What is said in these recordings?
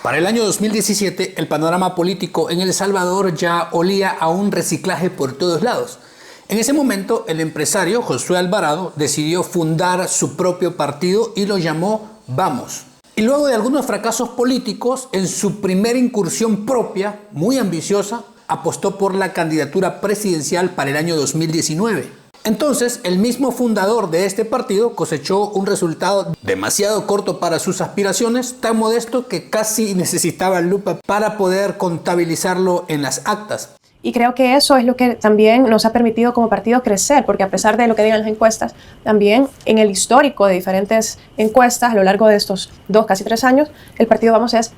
Para el año 2017, el panorama político en El Salvador ya olía a un reciclaje por todos lados. En ese momento, el empresario Josué Alvarado decidió fundar su propio partido y lo llamó Vamos. Y luego de algunos fracasos políticos, en su primera incursión propia, muy ambiciosa, apostó por la candidatura presidencial para el año 2019. Entonces, el mismo fundador de este partido cosechó un resultado demasiado corto para sus aspiraciones, tan modesto que casi necesitaba lupa para poder contabilizarlo en las actas. Y creo que eso es lo que también nos ha permitido como partido crecer, porque a pesar de lo que digan las encuestas, también en el histórico de diferentes encuestas a lo largo de estos casi 3 años, el partido Vamos es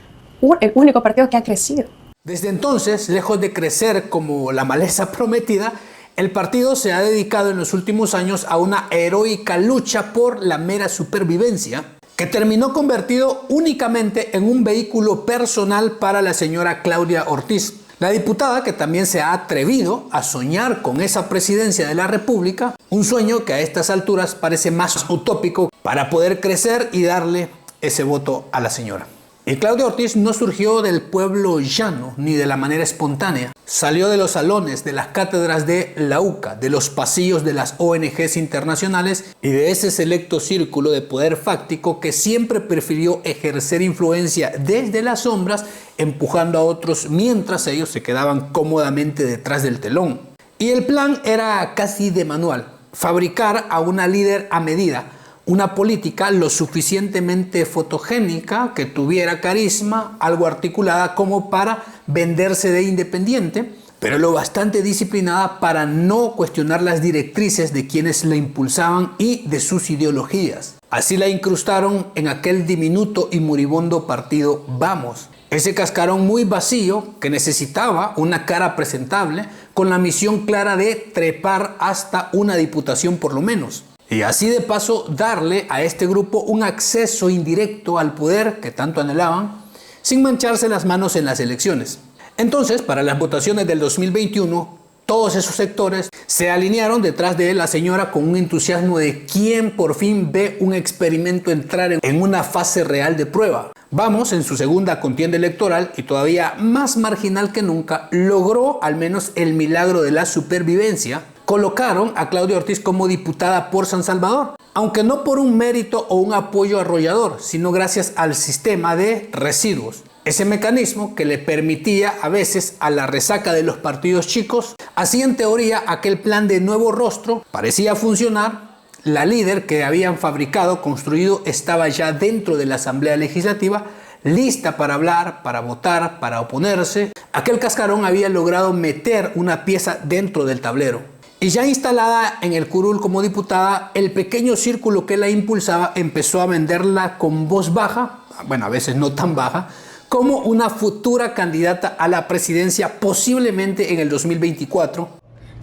el único partido que ha crecido. Desde entonces, lejos de crecer como la maleza prometida, el partido se ha dedicado en los últimos años a una heroica lucha por la mera supervivencia, que terminó convertido únicamente en un vehículo personal para la señora Claudia Ortiz, la diputada que también se ha atrevido a soñar con esa presidencia de la República, un sueño que a estas alturas parece más utópico para poder crecer y darle ese voto a la señora. Y Claudia Ortiz no surgió del pueblo llano ni de la manera espontánea. Salió de los salones, de las cátedras de la UCA, de los pasillos de las ONGs internacionales y de ese selecto círculo de poder fáctico que siempre prefirió ejercer influencia desde las sombras, empujando a otros mientras ellos se quedaban cómodamente detrás del telón. Y el plan era casi de manual: fabricar a una líder a medida, una política lo suficientemente fotogénica, que tuviera carisma, algo articulada como para venderse de independiente, pero lo bastante disciplinada para no cuestionar las directrices de quienes la impulsaban y de sus ideologías. Así la incrustaron en aquel diminuto y moribundo partido Vamos, ese cascarón muy vacío que necesitaba una cara presentable con la misión clara de trepar hasta una diputación por lo menos. Y así de paso darle a este grupo un acceso indirecto al poder que tanto anhelaban, sin mancharse las manos en las elecciones. Entonces, para las votaciones del 2021, todos esos sectores se alinearon detrás de la señora con un entusiasmo de quien por fin ve un experimento entrar en una fase real de prueba. Vamos, en su segunda contienda electoral y todavía más marginal que nunca, logró al menos el milagro de la supervivencia. Colocaron a Claudia Ortiz como diputada por San Salvador, aunque no por un mérito o un apoyo arrollador, sino gracias al sistema de residuos. Ese mecanismo que le permitía a veces a la resaca de los partidos chicos, así en teoría aquel plan de nuevo rostro parecía funcionar. La líder que habían fabricado, construido, estaba ya dentro de la Asamblea Legislativa, lista para hablar, para votar, para oponerse. Aquel cascarón había logrado meter una pieza dentro del tablero. Y ya instalada en el curul como diputada, el pequeño círculo que la impulsaba empezó a venderla con voz baja, bueno, a veces no tan baja, como una futura candidata a la presidencia posiblemente en el 2024.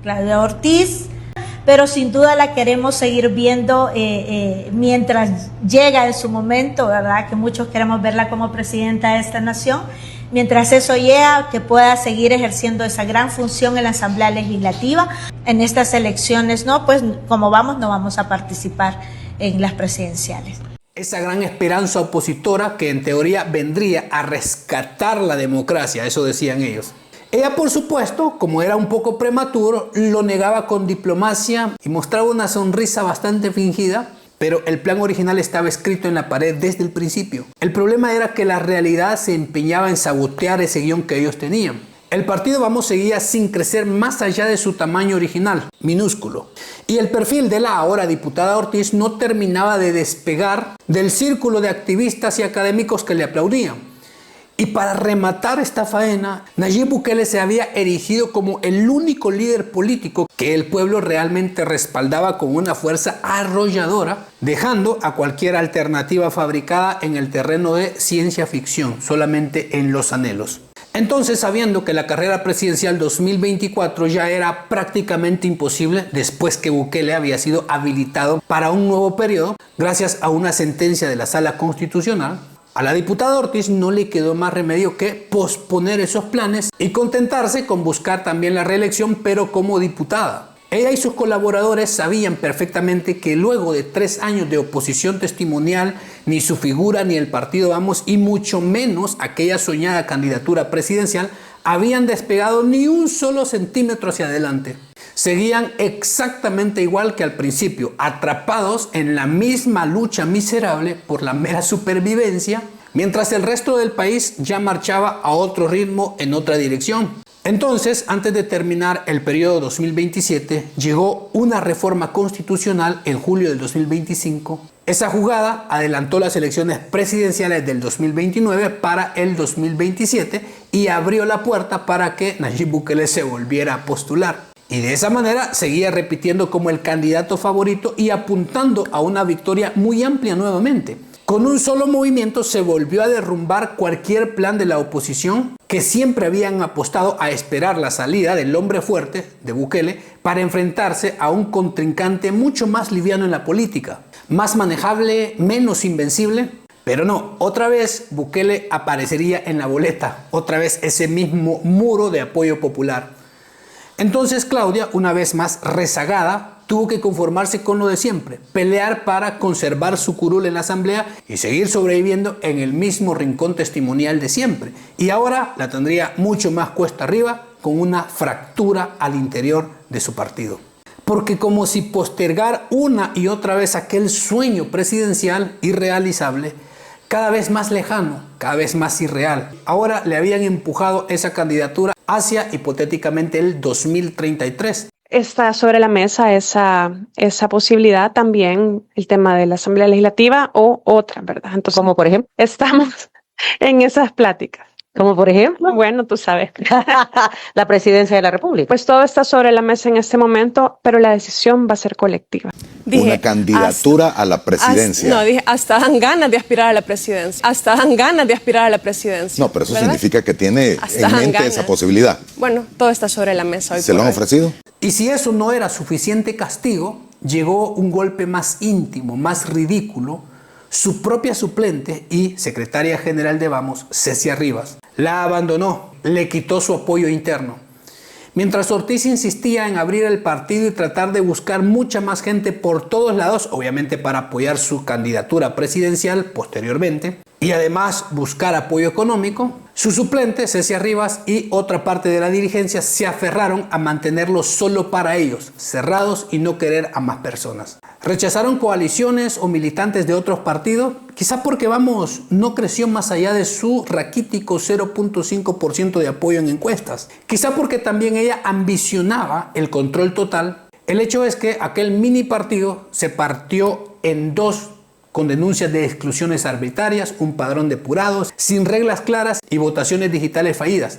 Claudia Ortiz, pero sin duda la queremos seguir viendo mientras llega en su momento, ¿verdad? Que muchos queremos verla como presidenta de esta nación. Mientras eso llega, que pueda seguir ejerciendo esa gran función en la Asamblea Legislativa. En estas elecciones, no, pues como vamos, no vamos a participar en las presidenciales. Esa gran esperanza opositora que en teoría vendría a rescatar la democracia, eso decían ellos. Ella, por supuesto, como era un poco prematuro, lo negaba con diplomacia y mostraba una sonrisa bastante fingida, pero el plan original estaba escrito en la pared desde el principio. El problema era que la realidad se empeñaba en sabotear ese guión que ellos tenían. El partido Vamos seguía sin crecer más allá de su tamaño original, minúsculo. Y el perfil de la ahora diputada Ortiz no terminaba de despegar del círculo de activistas y académicos que le aplaudían. Y para rematar esta faena, Nayib Bukele se había erigido como el único líder político que el pueblo realmente respaldaba con una fuerza arrolladora, dejando a cualquier alternativa fabricada en el terreno de ciencia ficción, solamente en los anhelos. Entonces, sabiendo que la carrera presidencial 2024 ya era prácticamente imposible después que Bukele había sido habilitado para un nuevo periodo, gracias a una sentencia de la Sala Constitucional, a la diputada Ortiz no le quedó más remedio que posponer esos planes y contentarse con buscar también la reelección, pero como diputada. Ella y sus colaboradores sabían perfectamente que luego de 3 años de oposición testimonial, ni su figura ni el partido Vamos, y mucho menos aquella soñada candidatura presidencial, habían despegado ni un solo centímetro hacia adelante. Seguían exactamente igual que al principio, atrapados en la misma lucha miserable por la mera supervivencia, mientras el resto del país ya marchaba a otro ritmo en otra dirección. Entonces, antes de terminar el periodo 2027, llegó una reforma constitucional en julio del 2025. Esa jugada adelantó las elecciones presidenciales del 2029 para el 2027 y abrió la puerta para que Nayib Bukele se volviera a postular. Y de esa manera seguía repitiendo como el candidato favorito y apuntando a una victoria muy amplia nuevamente. Con un solo movimiento se volvió a derrumbar cualquier plan de la oposición que siempre habían apostado a esperar la salida del hombre fuerte de Bukele para enfrentarse a un contrincante mucho más liviano en la política, más manejable, menos invencible. Pero no, otra vez Bukele aparecería en la boleta, otra vez ese mismo muro de apoyo popular. Entonces Claudia, una vez más rezagada, tuvo que conformarse con lo de siempre, pelear para conservar su curul en la asamblea y seguir sobreviviendo en el mismo rincón testimonial de siempre. Y ahora la tendría mucho más cuesta arriba, con una fractura al interior de su partido. Porque como si postergar una y otra vez aquel sueño presidencial irrealizable, cada vez más lejano, cada vez más irreal, ahora le habían empujado esa candidatura hacia hipotéticamente el 2033. Está sobre la mesa esa posibilidad también, el tema de la Asamblea Legislativa o otra, ¿verdad? Entonces, Como por ejemplo, estamos en esas pláticas. como por ejemplo, Bueno, tú sabes. la presidencia de la República. Pues todo está sobre la mesa en este momento, pero la decisión va a ser colectiva. Una candidatura a la presidencia. Dije, hasta dan ganas de aspirar a la presidencia. Hasta dan ganas de aspirar a la presidencia. No, pero eso ¿verdad? significa que tiene Hasta en dan mente ganas. esa posibilidad. Bueno, todo está sobre la mesa hoy. ¿Se lo por han hoy. ofrecido? Y si eso no era suficiente castigo, llegó un golpe más íntimo, más ridículo. Su propia suplente y secretaria general de Vamos, Cecia Rivas, la abandonó, le quitó su apoyo interno. Mientras Ortiz insistía en abrir el partido y tratar de buscar mucha más gente por todos lados, obviamente para apoyar su candidatura presidencial posteriormente, y además buscar apoyo económico, su suplente, Cecia Rivas, y otra parte de la dirigencia se aferraron a mantenerlo solo para ellos, cerrados y no querer a más personas. Rechazaron coaliciones o militantes de otros partidos, quizá porque Vamos no creció más allá de su raquítico 0.5% de apoyo en encuestas. Quizá porque también ella ambicionaba el control total. El hecho es que aquel mini partido se partió en dos, con denuncias de exclusiones arbitrarias, un padrón depurado, sin reglas claras y votaciones digitales fallidas.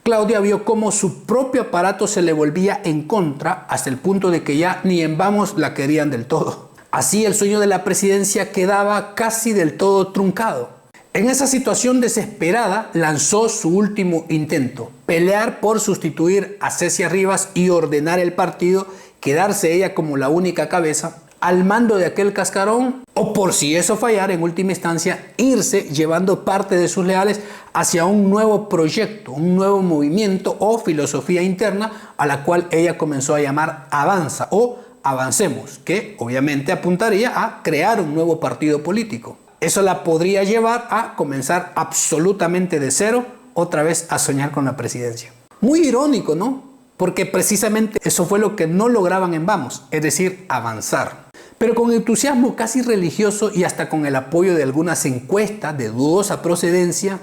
Claudia vio cómo su propio aparato se le volvía en contra hasta el punto de que ya ni en Vamos la querían del todo. Así el sueño de la presidencia quedaba casi del todo truncado. En esa situación desesperada lanzó su último intento, pelear por sustituir a Cecia Rivas y ordenar el partido, quedarse ella como la única cabeza al mando de aquel cascarón, o por si eso fallara, en última instancia, irse llevando parte de sus leales hacia un nuevo proyecto, un nuevo movimiento o filosofía interna a la cual ella comenzó a llamar Avanza o Avancemos, que obviamente apuntaría a crear un nuevo partido político. Eso la podría llevar a comenzar absolutamente de cero, otra vez a soñar con la presidencia. Muy irónico, ¿no? Porque precisamente eso fue lo que no lograban en Vamos, es decir, avanzar. Pero con entusiasmo casi religioso y hasta con el apoyo de algunas encuestas de dudosa procedencia,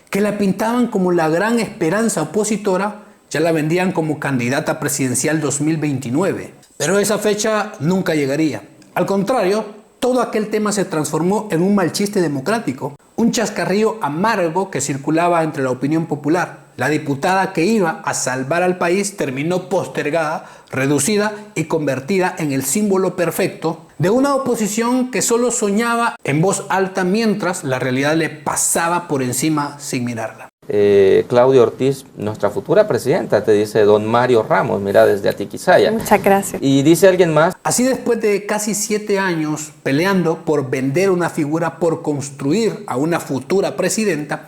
que la pintaban como la gran esperanza opositora, ya la vendían como candidata presidencial 2029. Pero esa fecha nunca llegaría. Al contrario, todo aquel tema se transformó en un mal chiste democrático, un chascarrillo amargo que circulaba entre la opinión popular. La diputada que iba a salvar al país terminó postergada, reducida y convertida en el símbolo perfecto de una oposición que solo soñaba en voz alta mientras la realidad le pasaba por encima sin mirarla. Claudia Ortiz, nuestra futura presidenta, te dice don Mario Ramos, mira, desde Atiquizaya. Muchas gracias. Y dice alguien más. Así, después de casi 7 años peleando por vender una figura, por construir a una futura presidenta,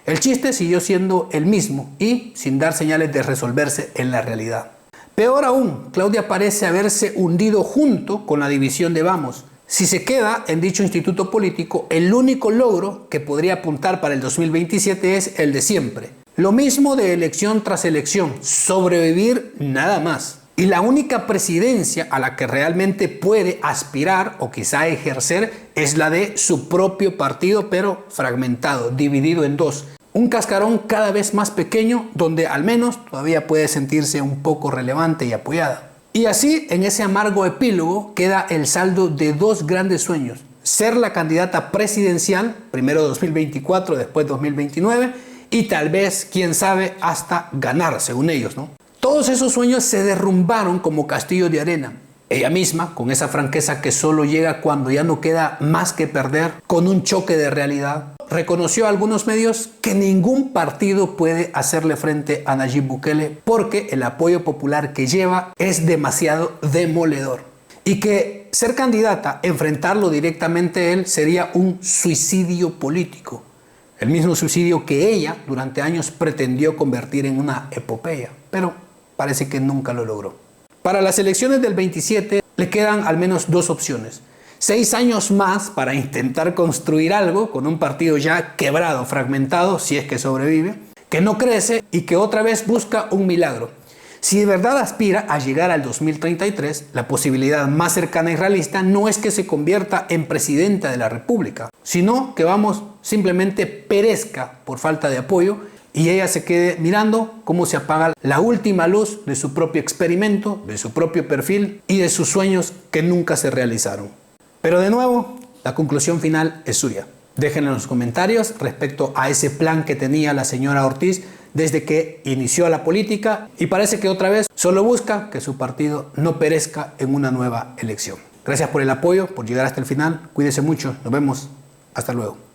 el chiste siguió siendo el mismo y sin dar señales de resolverse en la realidad. Peor aún, Claudia parece haberse hundido junto con la división de Vamos. Si se queda en dicho instituto político, el único logro que podría apuntar para el 2027 es el de siempre. Lo mismo de elección tras elección, sobrevivir nada más. Y la única presidencia a la que realmente puede aspirar o quizá ejercer es la de su propio partido, pero fragmentado, dividido en dos. Un cascarón cada vez más pequeño donde al menos todavía puede sentirse un poco relevante y apoyada. Y así, en ese amargo epílogo, queda el saldo de dos grandes sueños. Ser la candidata presidencial, primero 2024, después 2029, y tal vez, quién sabe, hasta ganar, según ellos, ¿no? Todos esos sueños se derrumbaron como castillos de arena. Ella misma, con esa franqueza que solo llega cuando ya no queda más que perder, con un choque de realidad, reconoció a algunos medios que ningún partido puede hacerle frente a Nayib Bukele porque el apoyo popular que lleva es demasiado demoledor. Y que ser candidata, enfrentarlo directamente a él, sería un suicidio político. El mismo suicidio que ella durante años pretendió convertir en una epopeya, pero parece que nunca lo logró. Para las elecciones del 27 le quedan al menos dos opciones. 6 años más para intentar construir algo con un partido ya quebrado, fragmentado, si es que sobrevive, que no crece y que otra vez busca un milagro. Si de verdad aspira a llegar al 2033, la posibilidad más cercana y realista no es que se convierta en presidenta de la República, sino que simplemente perezca por falta de apoyo y ella se quede mirando cómo se apaga la última luz de su propio experimento, de su propio perfil y de sus sueños que nunca se realizaron. Pero de nuevo, la conclusión final es suya. Déjenlo en los comentarios respecto a ese plan que tenía la señora Ortiz desde que inició la política y parece que otra vez solo busca que su partido no perezca en una nueva elección. Gracias por el apoyo, por llegar hasta el final. Cuídese mucho. Nos vemos. Hasta luego.